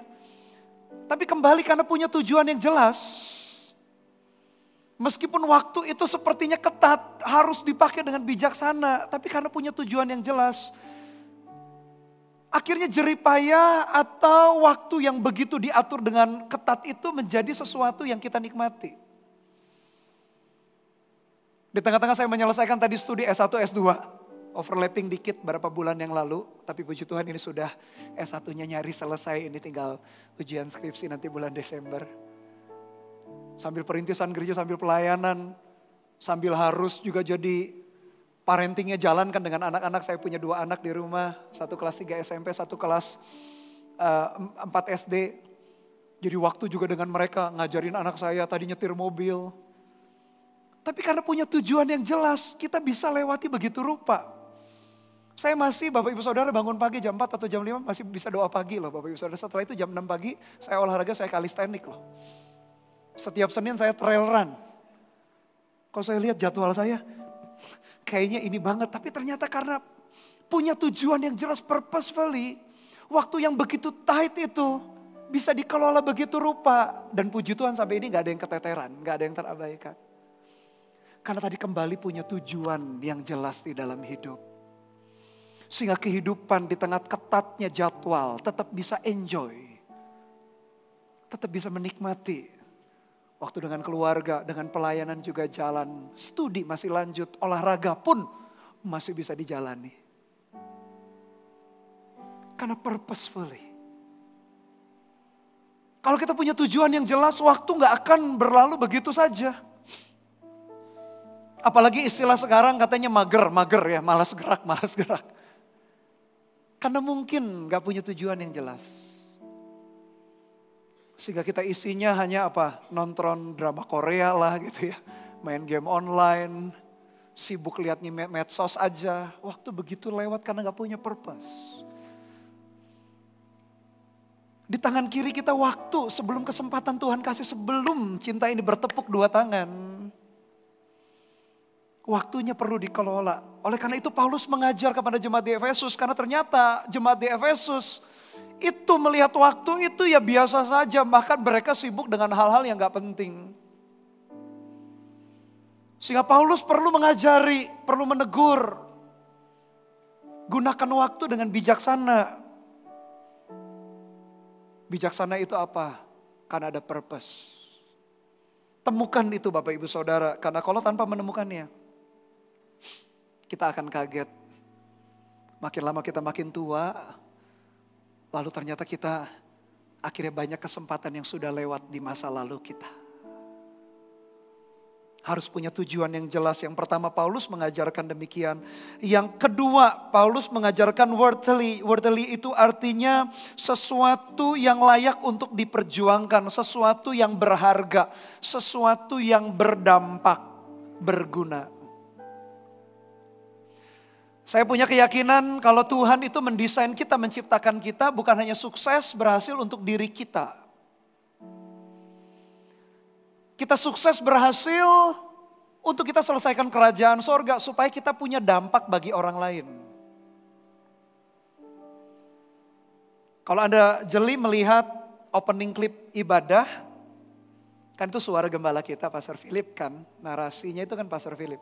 Tapi kembali karena punya tujuan yang jelas. Meskipun waktu itu sepertinya ketat, harus dipakai dengan bijaksana. Tapi karena punya tujuan yang jelas. Akhirnya jeripaya atau waktu yang begitu diatur dengan ketat itu menjadi sesuatu yang kita nikmati. Di tengah-tengah saya menyelesaikan tadi studi S1, S2. Overlapping dikit beberapa bulan yang lalu. Tapi puji Tuhan ini sudah S1-nya nyaris selesai. Ini tinggal ujian skripsi nanti bulan Desember. Sambil perintisan gereja, sambil pelayanan. Sambil harus juga jadi parentingnya jalan kan dengan anak-anak. Saya punya 2 anak di rumah, satu kelas 3 SMP, satu kelas 4 SD. Jadi waktu juga dengan mereka ngajarin anak saya tadi nyetir mobil. Tapi karena punya tujuan yang jelas, kita bisa lewati begitu rupa. Saya masih Bapak Ibu Saudara bangun pagi jam 4 atau jam 5 masih bisa doa pagi loh Bapak Ibu Saudara. Setelah itu jam 6 pagi saya olahraga, saya kalistenik loh. Setiap Senin saya trail run. Kalau saya lihat jadwal saya, kayaknya ini banget. Tapi ternyata karena punya tujuan yang jelas, purposefully, waktu yang begitu tight itu bisa dikelola begitu rupa. Dan puji Tuhan sampai ini gak ada yang keteteran, gak ada yang terabaikan. Karena tadi kembali punya tujuan yang jelas di dalam hidup. Sehingga kehidupan di tengah ketatnya jadwal tetap bisa enjoy. Tetap bisa menikmati. Waktu dengan keluarga, dengan pelayanan juga jalan. Studi masih lanjut, olahraga pun masih bisa dijalani. Karena purposefully. Kalau kita punya tujuan yang jelas, waktu gak akan berlalu begitu saja. Apalagi istilah sekarang katanya mager ya, malas gerak. Karena mungkin gak punya tujuan yang jelas. Sehingga kita isinya hanya apa? Nonton drama Korea lah gitu ya. Main game online, sibuk liatnya medsos aja. Waktu begitu lewat karena gak punya purpose. Di tangan kiri kita waktu sebelum kesempatan Tuhan kasih, sebelum cinta ini bertepuk 2 tangan. Waktunya perlu dikelola. Oleh karena itu Paulus mengajar kepada jemaat di Efesus. Karena ternyata jemaat di Efesus itu melihat waktu itu ya biasa saja. Bahkan mereka sibuk dengan hal-hal yang gak penting. Sehingga Paulus perlu mengajari, perlu menegur. Gunakan waktu dengan bijaksana. Bijaksana itu apa? Karena ada purpose. Temukan itu Bapak Ibu Saudara. Karena kalau tanpa menemukannya, kita akan kaget. Makin lama kita makin tua. Lalu ternyata kita akhirnya banyak kesempatan yang sudah lewat di masa lalu kita. Harus punya tujuan yang jelas. Yang pertama Paulus mengajarkan demikian. Yang kedua Paulus mengajarkan worthily. Worthily itu artinya sesuatu yang layak untuk diperjuangkan. Sesuatu yang berharga. Sesuatu yang berdampak, berguna. Saya punya keyakinan kalau Tuhan itu mendesain kita, menciptakan kita bukan hanya sukses berhasil untuk diri kita. Kita sukses berhasil untuk kita selesaikan kerajaan sorga supaya kita punya dampak bagi orang lain. Kalau Anda jeli melihat opening clip ibadah, kan itu suara gembala kita Pastor Philip kan, narasinya itu kan Pastor Philip.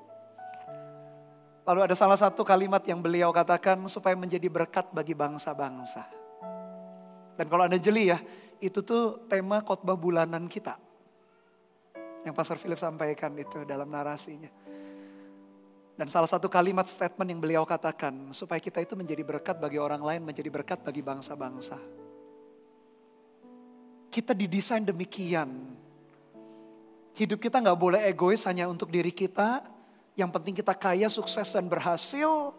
Lalu ada salah satu kalimat yang beliau katakan supaya menjadi berkat bagi bangsa-bangsa. Dan kalau Anda jeli ya, itu tuh tema khotbah bulanan kita. Yang Pastor Philip sampaikan itu dalam narasinya. Dan salah satu kalimat statement yang beliau katakan, supaya kita itu menjadi berkat bagi orang lain, menjadi berkat bagi bangsa-bangsa. Kita didesain demikian. Hidup kita gak boleh egois hanya untuk diri kita. Yang penting kita kaya, sukses dan berhasil.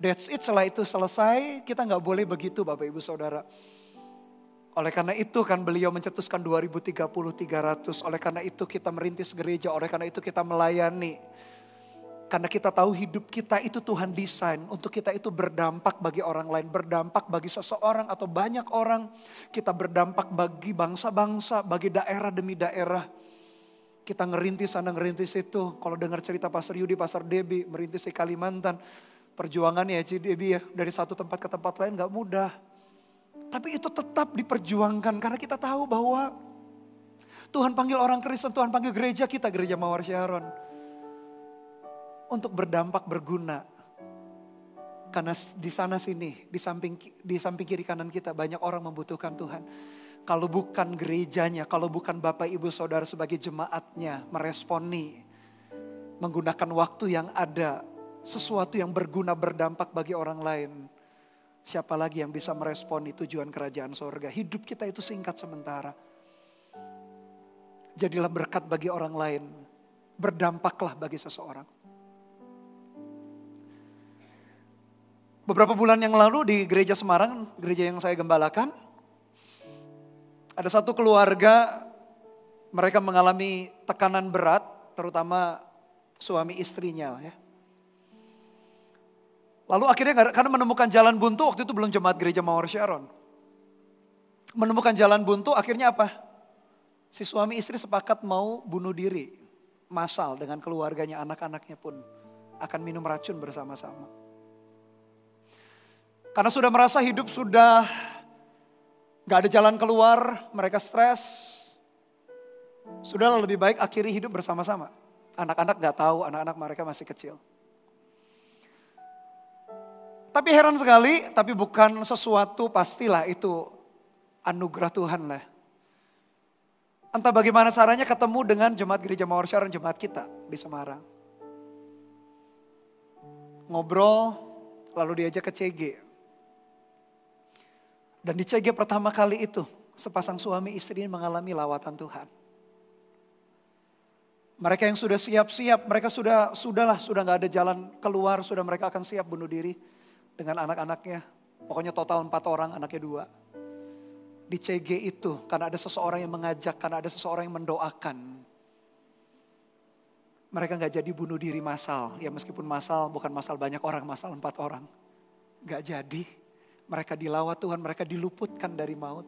That's it, setelah itu selesai. Kita gak boleh begitu Bapak Ibu Saudara. Oleh karena itu kan beliau mencetuskan 2030-300. Oleh karena itu kita merintis gereja. Oleh karena itu kita melayani. Karena kita tahu hidup kita itu Tuhan desain. Untuk kita itu berdampak bagi orang lain. Berdampak bagi seseorang atau banyak orang. Kita berdampak bagi bangsa-bangsa. Bagi daerah demi daerah. Kita ngerintis sana ngerintis itu. Kalau dengar cerita Pastor Yudi, Pastor Debbie merintis di Kalimantan. Perjuangannya ya Ci Debbie ya. Dari satu tempat ke tempat lain gak mudah. Tapi itu tetap diperjuangkan. Karena kita tahu bahwa Tuhan panggil orang Kristen, Tuhan panggil gereja kita, Gereja Mawar Sharon. Untuk berdampak berguna. Karena di sana sini, di samping kiri kanan kita banyak orang membutuhkan Tuhan. Kalau bukan gerejanya, kalau bukan Bapak Ibu Saudara sebagai jemaatnya meresponi. Menggunakan waktu yang ada, sesuatu yang berguna berdampak bagi orang lain. Siapa lagi yang bisa meresponi tujuan kerajaan sorga? Hidup kita itu singkat sementara. Jadilah berkat bagi orang lain. Berdampaklah bagi seseorang. Beberapa bulan yang lalu di gereja Semarang, gereja yang saya gembalakan, ada satu keluarga, mereka mengalami tekanan berat, terutama suami istrinya. Ya. Lalu akhirnya karena menemukan jalan buntu, waktu itu belum jemaat gereja Mawar Sharon. Menemukan jalan buntu, akhirnya apa? Si suami istri sepakat mau bunuh diri, massal dengan keluarganya, anak-anaknya pun akan minum racun bersama-sama. Karena sudah merasa hidup sudah gak ada jalan keluar, mereka stres. Sudahlah lebih baik akhiri hidup bersama-sama. Anak-anak gak tahu, anak-anak mereka masih kecil. Tapi heran sekali, tapi bukan sesuatu, pastilah itu anugerah Tuhan lah. Entah bagaimana caranya ketemu dengan jemaat gereja Mawar Sharon, jemaat kita di Semarang. Ngobrol, lalu diajak ke CG. Dan di CG pertama kali itu, sepasang suami istri ini mengalami lawatan Tuhan. Mereka yang sudah siap-siap, mereka sudah gak ada jalan keluar, sudah mereka akan siap bunuh diri dengan anak-anaknya. Pokoknya total 4 orang, anaknya 2. Di CG itu, karena ada seseorang yang mengajak, karena ada seseorang yang mendoakan. Mereka gak jadi bunuh diri massal. Ya meskipun massal, bukan massal banyak orang, massal 4 orang. Gak jadi. Mereka dilawat Tuhan, mereka diluputkan dari maut.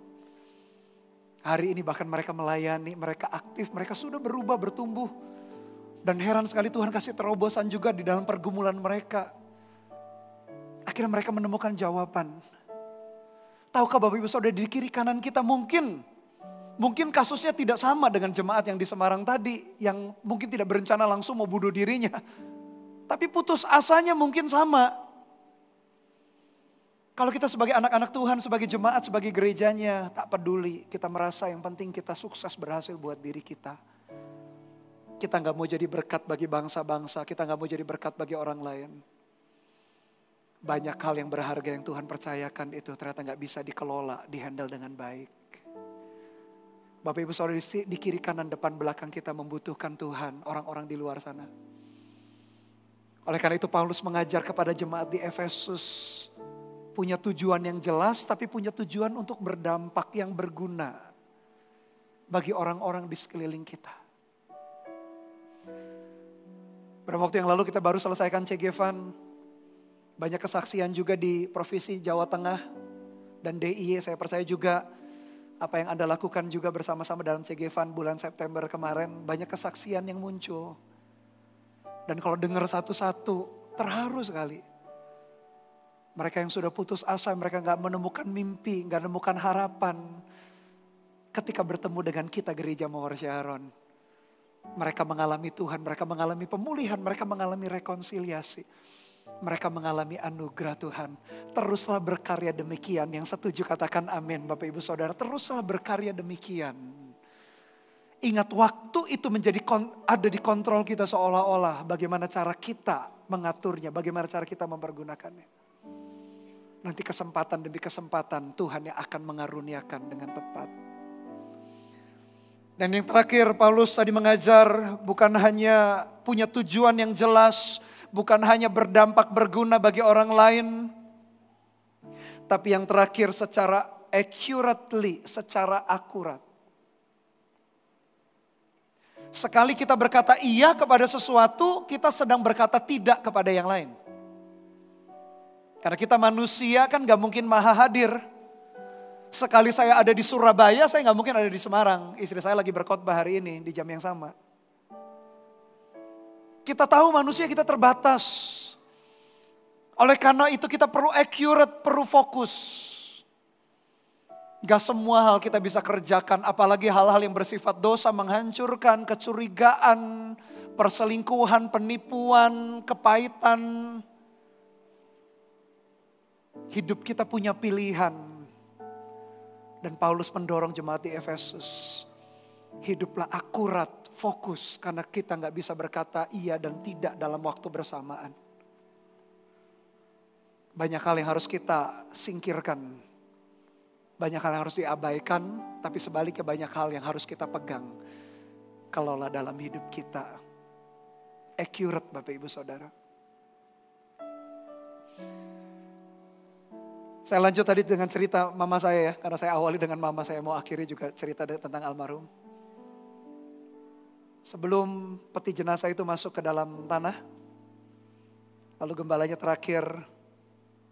Hari ini bahkan mereka melayani, mereka aktif, mereka sudah berubah, bertumbuh. Dan heran sekali Tuhan kasih terobosan juga di dalam pergumulan mereka. Akhirnya mereka menemukan jawaban. Tahukah Bapak Ibu Saudara, di kiri kanan kita mungkin kasusnya tidak sama dengan jemaat yang di Semarang tadi. Yang mungkin tidak berencana langsung mau bunuh dirinya. Tapi putus asanya mungkin sama. Kalau kita sebagai anak-anak Tuhan, sebagai jemaat, sebagai gerejanya, tak peduli. Kita merasa yang penting kita sukses berhasil buat diri kita. Kita gak mau jadi berkat bagi bangsa-bangsa, kita gak mau jadi berkat bagi orang lain. Banyak hal yang berharga yang Tuhan percayakan itu ternyata gak bisa dikelola, dihandle dengan baik. Bapak Ibu Saudara, di kiri kanan depan belakang kita membutuhkan Tuhan, orang-orang di luar sana. Oleh karena itu Paulus mengajar kepada jemaat di Efesus, punya tujuan yang jelas tapi punya tujuan untuk berdampak yang berguna bagi orang-orang di sekeliling kita. Beberapa waktu yang lalu kita baru selesaikan CG-Van. Banyak kesaksian juga di Provinsi Jawa Tengah dan DIY. Saya percaya juga apa yang Anda lakukan juga bersama-sama dalam CG-Van bulan September kemarin. Banyak kesaksian yang muncul. Dan kalau dengar satu-satu terharu sekali. Mereka yang sudah putus asa, mereka gak menemukan mimpi, gak menemukan harapan. Ketika bertemu dengan kita gereja Mawar Sharon. Mereka mengalami Tuhan, mereka mengalami pemulihan, mereka mengalami rekonsiliasi. Mereka mengalami anugerah Tuhan. Teruslah berkarya demikian. Yang setuju katakan amin Bapak Ibu Saudara. Teruslah berkarya demikian. Ingat waktu itu ada di kontrol kita seolah-olah. Bagaimana cara kita mengaturnya. Bagaimana cara kita mempergunakannya. Nanti kesempatan demi kesempatan Tuhan yang akan mengaruniakan dengan tepat. Dan yang terakhir Paulus tadi mengajar bukan hanya punya tujuan yang jelas. Bukan hanya berdampak berguna bagi orang lain. Tapi yang terakhir secara accurately, secara akurat. Sekali kita berkata iya kepada sesuatu, kita sedang berkata tidak kepada yang lain. Karena kita manusia kan gak mungkin maha hadir. Sekali saya ada di Surabaya, saya gak mungkin ada di Semarang. Istri saya lagi berkhotbah hari ini di jam yang sama. Kita tahu manusia kita terbatas. Oleh karena itu kita perlu accurate, perlu fokus. Gak semua hal kita bisa kerjakan, apalagi hal-hal yang bersifat dosa, menghancurkan, kecurigaan, perselingkuhan, penipuan, kepahitan. Hidup kita punya pilihan. Dan Paulus mendorong jemaat di Efesus. Hiduplah akurat, fokus. Karena kita gak bisa berkata iya dan tidak dalam waktu bersamaan. Banyak hal yang harus kita singkirkan. Banyak hal yang harus diabaikan. Tapi sebaliknya banyak hal yang harus kita pegang. Kelola dalam hidup kita. Accurate Bapak Ibu Saudara. Saya lanjut tadi dengan cerita mama saya ya, karena saya awali dengan mama, saya mau akhiri juga cerita tentang almarhum. Sebelum peti jenazah itu masuk ke dalam tanah, lalu gembalanya terakhir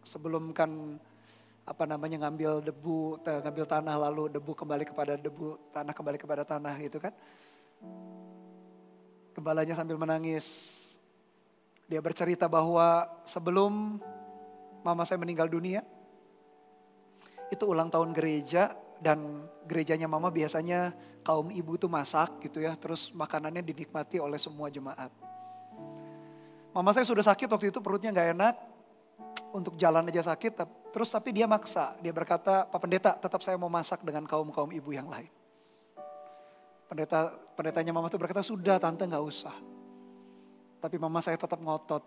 sebelum kan ngambil debu, ngambil tanah, lalu debu kembali kepada debu, tanah kembali kepada tanah gitu kan. Gembalanya sambil menangis, dia bercerita bahwa sebelum mama saya meninggal dunia, itu ulang tahun gereja dan gerejanya mama biasanya kaum ibu tuh masak gitu ya. Terus makanannya dinikmati oleh semua jemaat. Mama saya sudah sakit waktu itu, perutnya gak enak. Untuk jalan aja sakit, tapi dia maksa. Dia berkata, Pak Pendeta tetap saya mau masak dengan kaum ibu yang lain. Pendetanya mama tuh berkata, sudah tante gak usah. Tapi mama saya tetap ngotot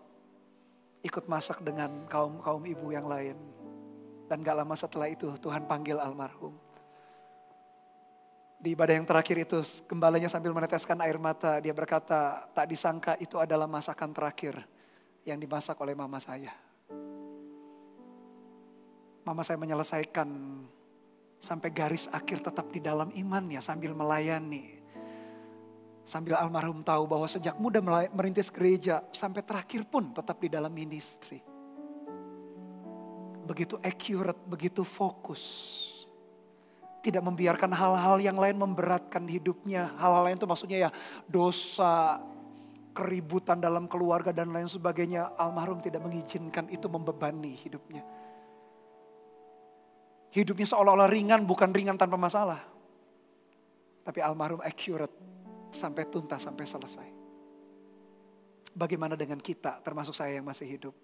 ikut masak dengan kaum ibu yang lain. Dan gak lama setelah itu Tuhan panggil almarhum. Di ibadah yang terakhir itu gembalanya sambil meneteskan air mata. Dia berkata, tak disangka itu adalah masakan terakhir yang dimasak oleh mama saya. Mama saya menyelesaikan sampai garis akhir tetap di dalam imannya sambil melayani. Sambil almarhum tahu bahwa sejak muda merintis gereja sampai terakhir pun tetap di dalam ministry. Begitu accurate, begitu fokus. Tidak membiarkan hal-hal yang lain memberatkan hidupnya. Hal-hal lain itu maksudnya ya dosa, keributan dalam keluarga dan lain sebagainya. Almarhum tidak mengizinkan itu membebani hidupnya. Hidupnya seolah-olah ringan, bukan ringan tanpa masalah. Tapi almarhum accurate sampai tuntas, sampai selesai. Bagaimana dengan kita, termasuk saya yang masih hidup?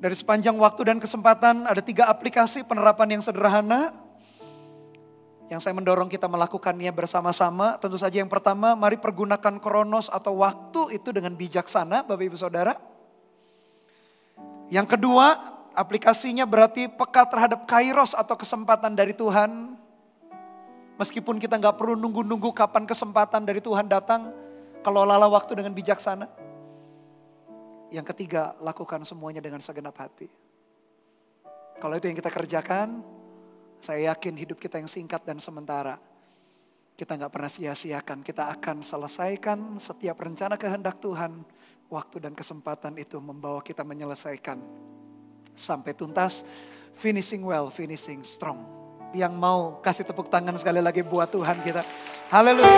Dari sepanjang waktu dan kesempatan ada 3 aplikasi penerapan yang sederhana. Yang saya mendorong kita melakukannya bersama-sama. Tentu saja yang pertama, mari pergunakan kronos atau waktu itu dengan bijaksana Bapak Ibu Saudara. Yang kedua, aplikasinya berarti peka terhadap kairos atau kesempatan dari Tuhan. Meskipun kita gak perlu nunggu-nunggu kapan kesempatan dari Tuhan datang, kelolalah waktu dengan bijaksana. Yang ketiga, lakukan semuanya dengan segenap hati. Kalau itu yang kita kerjakan, saya yakin hidup kita yang singkat dan sementara, kita gak pernah sia-siakan. Kita akan selesaikan setiap rencana kehendak Tuhan. Waktu dan kesempatan itu membawa kita menyelesaikan sampai tuntas, finishing well, finishing strong. Yang mau kasih tepuk tangan sekali lagi buat Tuhan kita. Haleluya.